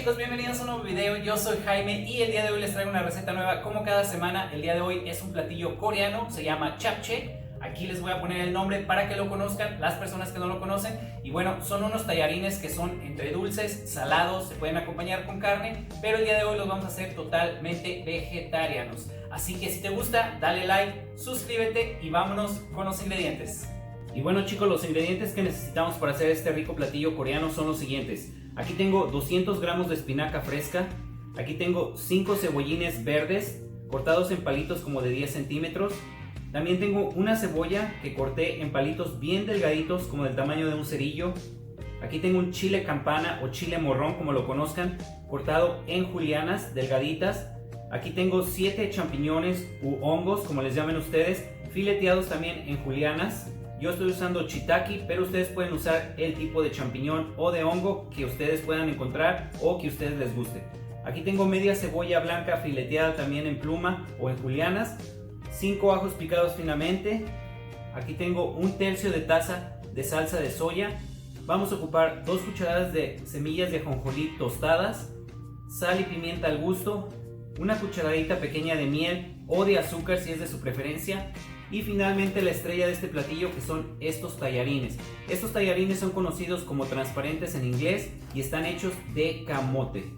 chicos, bienvenidos a un nuevo video. Yo soy Jaime y el día de hoy les traigo una receta nueva como cada semana. El día de hoy es un platillo coreano, se llama japchae. Aquí les voy a poner el nombre para que lo conozcan las personas que no lo conocen. Y bueno, son unos tallarines que son entre dulces, salados, se pueden acompañar con carne, pero el día de hoy los vamos a hacer totalmente vegetarianos. Así que si te gusta, dale like, suscríbete y vámonos con los ingredientes. Y bueno chicos, los ingredientes que necesitamos para hacer este rico platillo coreano son los siguientes. Aquí tengo 200 gramos de espinaca fresca. Aquí tengo 5 cebollines verdes cortados en palitos como de 10 centímetros. También tengo una cebolla que corté en palitos bien delgaditos como del tamaño de un cerillo. Aquí tengo un chile campana o chile morrón como lo conozcan, cortado en julianas delgaditas. Aquí tengo 7 champiñones u hongos como les llamen ustedes, fileteados también en julianas. Yo estoy usando shiitake, pero ustedes pueden usar el tipo de champiñón o de hongo que ustedes puedan encontrar o que a ustedes les guste. Aquí tengo media cebolla blanca fileteada también en pluma o en julianas, 5 ajos picados finamente. Aquí tengo 1/3 de taza de salsa de soya. Vamos a ocupar 2 cucharadas de semillas de ajonjolí tostadas, sal y pimienta al gusto, una cucharadita pequeña de miel o de azúcar si es de su preferencia. Y finalmente la estrella de este platillo, que son estos tallarines. Estos tallarines son conocidos como transparentes en inglés y están hechos de camote.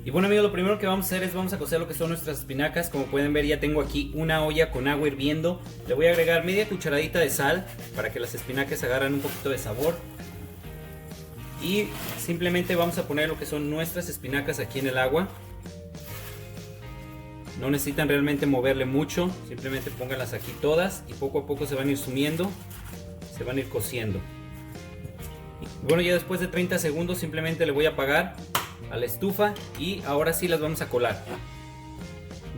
Y bueno amigos, lo primero que vamos a hacer es vamos a cocer lo que son nuestras espinacas. Como pueden ver, ya tengo aquí una olla con agua hirviendo. Le voy a agregar media cucharadita de sal para que las espinacas agarren un poquito de sabor. Y simplemente vamos a poner lo que son nuestras espinacas aquí en el agua. No necesitan realmente moverle mucho, simplemente pónganlas aquí todas y poco a poco se van a ir sumiendo, se van a ir cociendo. Y bueno, ya después de 30 segundos simplemente le voy a apagar a la estufa y ahora sí las vamos a colar.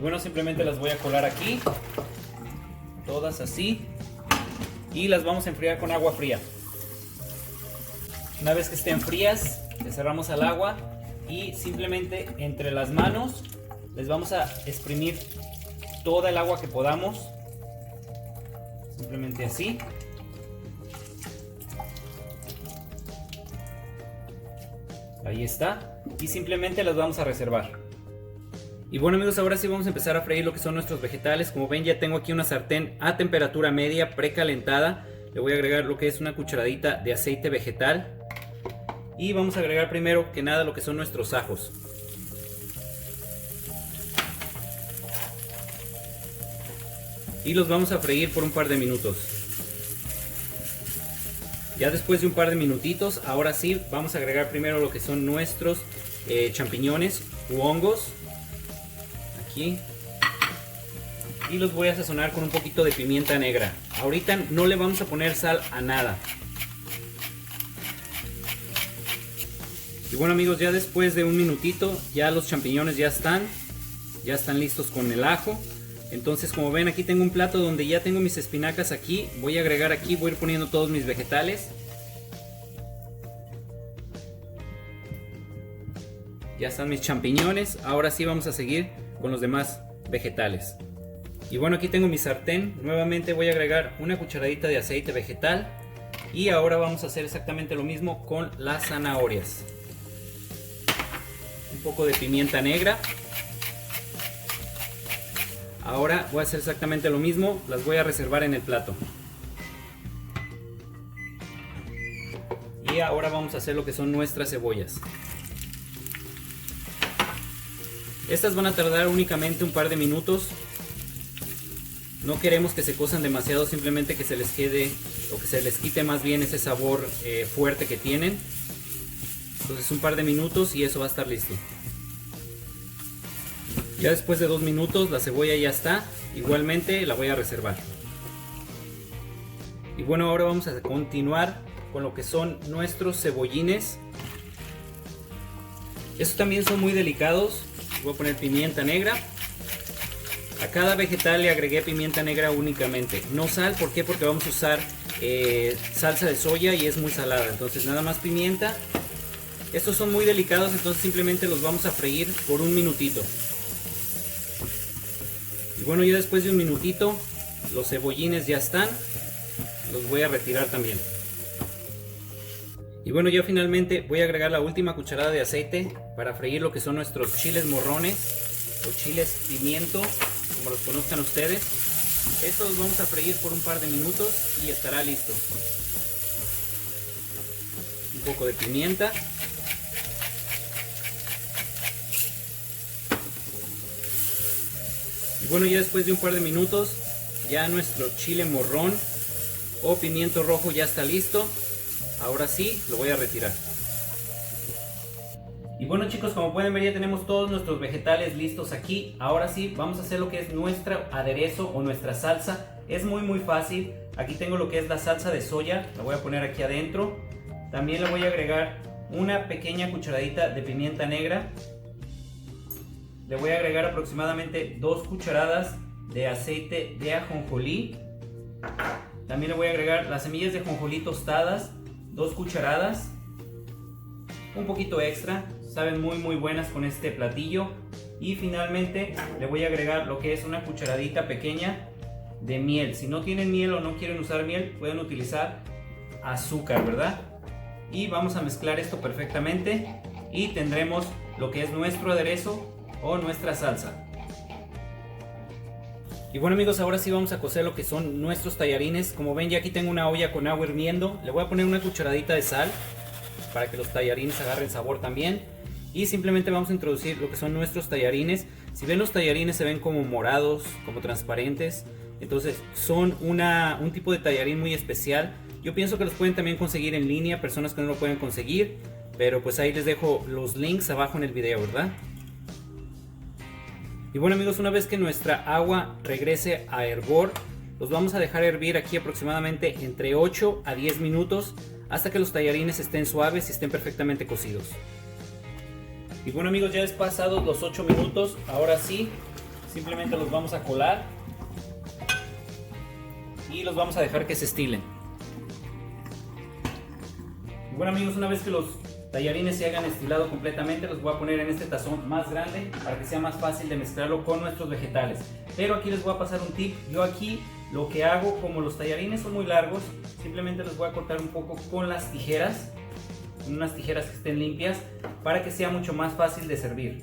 Bueno, simplemente las voy a colar aquí, todas así, y las vamos a enfriar con agua fría. Una vez que estén frías, le cerramos al agua y simplemente entre las manos les vamos a exprimir toda el agua que podamos, simplemente así. Ahí está. Y simplemente las vamos a reservar. Y bueno amigos, ahora sí vamos a empezar a freír lo que son nuestros vegetales. Como ven, ya tengo aquí una sartén a temperatura media precalentada. Le voy a agregar lo que es una cucharadita de aceite vegetal. Y vamos a agregar primero que nada lo que son nuestros ajos. Y los vamos a freír por un par de minutos. Ya después de un par de minutitos, ahora sí vamos a agregar primero lo que son nuestros champiñones u hongos. Aquí. Y los voy a sazonar con un poquito de pimienta negra. Ahorita no le vamos a poner sal a nada. Y bueno amigos, ya después de un minutito, ya los champiñones ya están listos con el ajo. Entonces, como ven, aquí tengo un plato donde ya tengo mis espinacas aquí. Voy a agregar aquí, voy a ir poniendo todos mis vegetales. Ya están mis champiñones. Ahora sí vamos a seguir con los demás vegetales. Y bueno, aquí tengo mi sartén. Nuevamente voy a agregar una cucharadita de aceite vegetal. Y ahora vamos a hacer exactamente lo mismo con las zanahorias. Un poco de pimienta negra. Ahora voy a hacer exactamente lo mismo, las voy a reservar en el plato. Y ahora vamos a hacer lo que son nuestras cebollas. Estas van a tardar únicamente un par de minutos. No queremos que se cosan demasiado, simplemente que se les quede o que se les quite más bien ese sabor fuerte que tienen. Entonces un par de minutos y eso va a estar listo. Ya después de 2 minutos la cebolla ya está, igualmente la voy a reservar. Y bueno, ahora vamos a continuar con lo que son nuestros cebollines. Estos también son muy delicados. Voy a poner pimienta negra. A cada vegetal le agregué pimienta negra únicamente, no sal. ¿Por qué? Porque vamos a usar salsa de soya y es muy salada, entonces nada más pimienta. Estos son muy delicados, entonces simplemente los vamos a freír por un minutito. Y bueno, ya después de un minutito los cebollines ya están, los voy a retirar también. Y bueno, yo finalmente voy a agregar la última cucharada de aceite para freír lo que son nuestros chiles morrones o chiles pimiento, como los conozcan ustedes. Estos los vamos a freír por un par de minutos y estará listo. Un poco de pimienta. Y bueno, ya después de un par de minutos, ya nuestro chile morrón o pimiento rojo ya está listo. Ahora sí, lo voy a retirar. Y bueno chicos, como pueden ver ya tenemos todos nuestros vegetales listos aquí. Ahora sí, vamos a hacer lo que es nuestro aderezo o nuestra salsa. Es muy fácil. Aquí tengo lo que es la salsa de soya, la voy a poner aquí adentro. También le voy a agregar una pequeña cucharadita de pimienta negra. Le voy a agregar aproximadamente 2 cucharadas de aceite de ajonjolí. También le voy a agregar las semillas de ajonjolí tostadas, 2 cucharadas. Un poquito extra, saben muy buenas con este platillo. Y finalmente le voy a agregar lo que es una cucharadita pequeña de miel. Si no tienen miel o no quieren usar miel, pueden utilizar azúcar, ¿verdad? Y vamos a mezclar esto perfectamente y tendremos lo que es nuestro aderezo o nuestra salsa. Y bueno amigos, ahora sí vamos a cocer lo que son nuestros tallarines. Como ven, ya aquí tengo una olla con agua hirviendo. Le voy a poner una cucharadita de sal para que los tallarines agarren sabor también. Y simplemente vamos a introducir lo que son nuestros tallarines. Si ven, los tallarines se ven como morados, como transparentes. Entonces son un tipo de tallarín muy especial. Yo pienso que los pueden también conseguir en línea, personas que no lo pueden conseguir. Pero pues ahí les dejo los links abajo en el video, ¿verdad? Y bueno amigos, una vez que nuestra agua regrese a hervor, los vamos a dejar hervir aquí aproximadamente entre 8 a 10 minutos hasta que los tallarines estén suaves y estén perfectamente cocidos. Y bueno amigos, ya es pasados los 8 minutos, ahora sí, simplemente los vamos a colar y los vamos a dejar que se estilen. Y bueno amigos, una vez que los tallarines se hayan estilado completamente, los voy a poner en este tazón más grande para que sea más fácil de mezclarlo con nuestros vegetales. Pero aquí les voy a pasar un tip. Yo aquí lo que hago, como los tallarines son muy largos, simplemente los voy a cortar un poco con las tijeras, con unas tijeras que estén limpias, para que sea mucho más fácil de servir.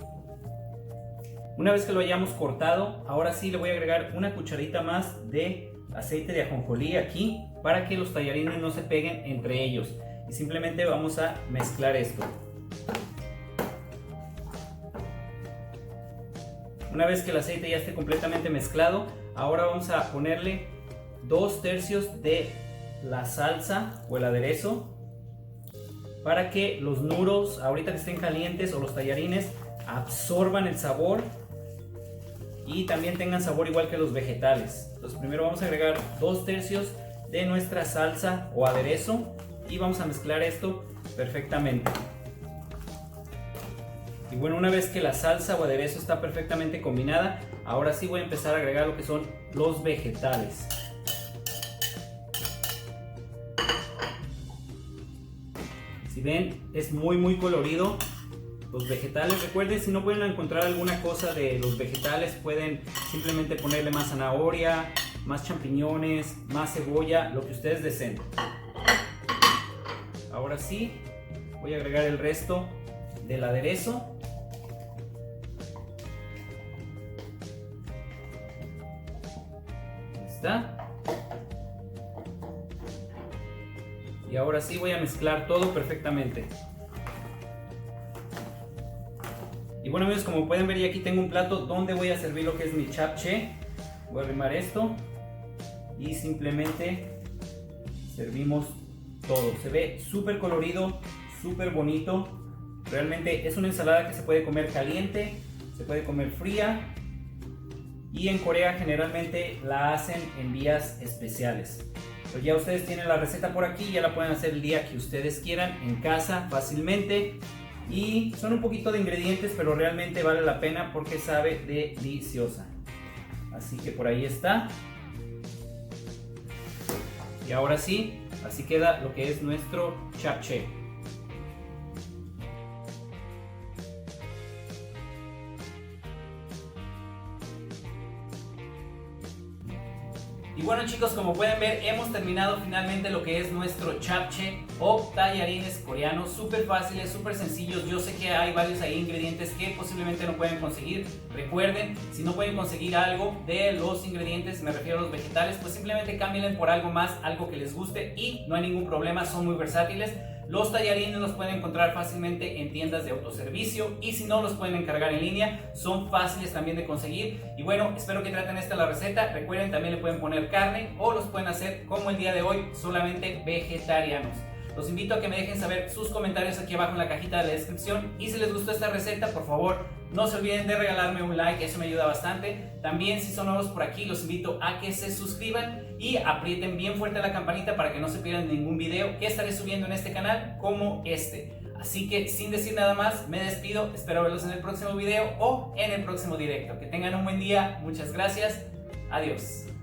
Una vez que lo hayamos cortado, ahora sí le voy a agregar una cucharita más de aceite de ajonjolí aquí, para que los tallarines no se peguen entre ellos. Y simplemente vamos a mezclar esto. Una vez que el aceite ya esté completamente mezclado, ahora vamos a ponerle 2/3 de la salsa o el aderezo para que los nuros, ahorita que estén calientes, o los tallarines absorban el sabor y también tengan sabor igual que los vegetales. Entonces primero vamos a agregar 2/3 de nuestra salsa o aderezo y vamos a mezclar esto perfectamente. Y bueno, una vez que la salsa o aderezo está perfectamente combinada, ahora sí voy a empezar a agregar lo que son los vegetales. Si ven, es muy colorido los vegetales. Recuerden, si no pueden encontrar alguna cosa de los vegetales, pueden simplemente ponerle más zanahoria, más champiñones, más cebolla, lo que ustedes deseen. Ahora sí, voy a agregar el resto del aderezo. Ahí está. Y ahora sí voy a mezclar todo perfectamente. Y bueno amigos, como pueden ver, ya aquí tengo un plato donde voy a servir lo que es mi japchae. Voy a arrimar esto y simplemente servimos todo. Se ve súper colorido, súper bonito. Realmente es una ensalada que se puede comer caliente, se puede comer fría, y en Corea generalmente la hacen en días especiales. Pues ya ustedes tienen la receta por aquí, ya la pueden hacer el día que ustedes quieran en casa fácilmente. Y son un poquito de ingredientes, pero realmente vale la pena porque sabe deliciosa. Así que por ahí está. Y ahora sí, así queda lo que es nuestro japchae. Y bueno chicos, como pueden ver, hemos terminado finalmente lo que es nuestro japchae o tallarines coreanos. Súper fáciles, súper sencillos. Yo sé que hay varios ahí ingredientes que posiblemente no pueden conseguir. Recuerden, si no pueden conseguir algo de los ingredientes, me refiero a los vegetales, pues simplemente cámbienle por algo más, algo que les guste y no hay ningún problema, son muy versátiles. Los tallarines los pueden encontrar fácilmente en tiendas de autoservicio y si no los pueden encargar en línea, son fáciles también de conseguir. Y bueno, espero que traten esta la receta. Recuerden, también le pueden poner carne o los pueden hacer como el día de hoy, solamente vegetarianos. Los invito a que me dejen saber sus comentarios aquí abajo en la cajita de la descripción y si les gustó esta receta, por favor no se olviden de regalarme un like, eso me ayuda bastante. También si son nuevos por aquí, los invito a que se suscriban y aprieten bien fuerte la campanita para que no se pierdan ningún video que estaré subiendo en este canal como este. Así que sin decir nada más, me despido, espero verlos en el próximo video o en el próximo directo. Que tengan un buen día, muchas gracias, adiós.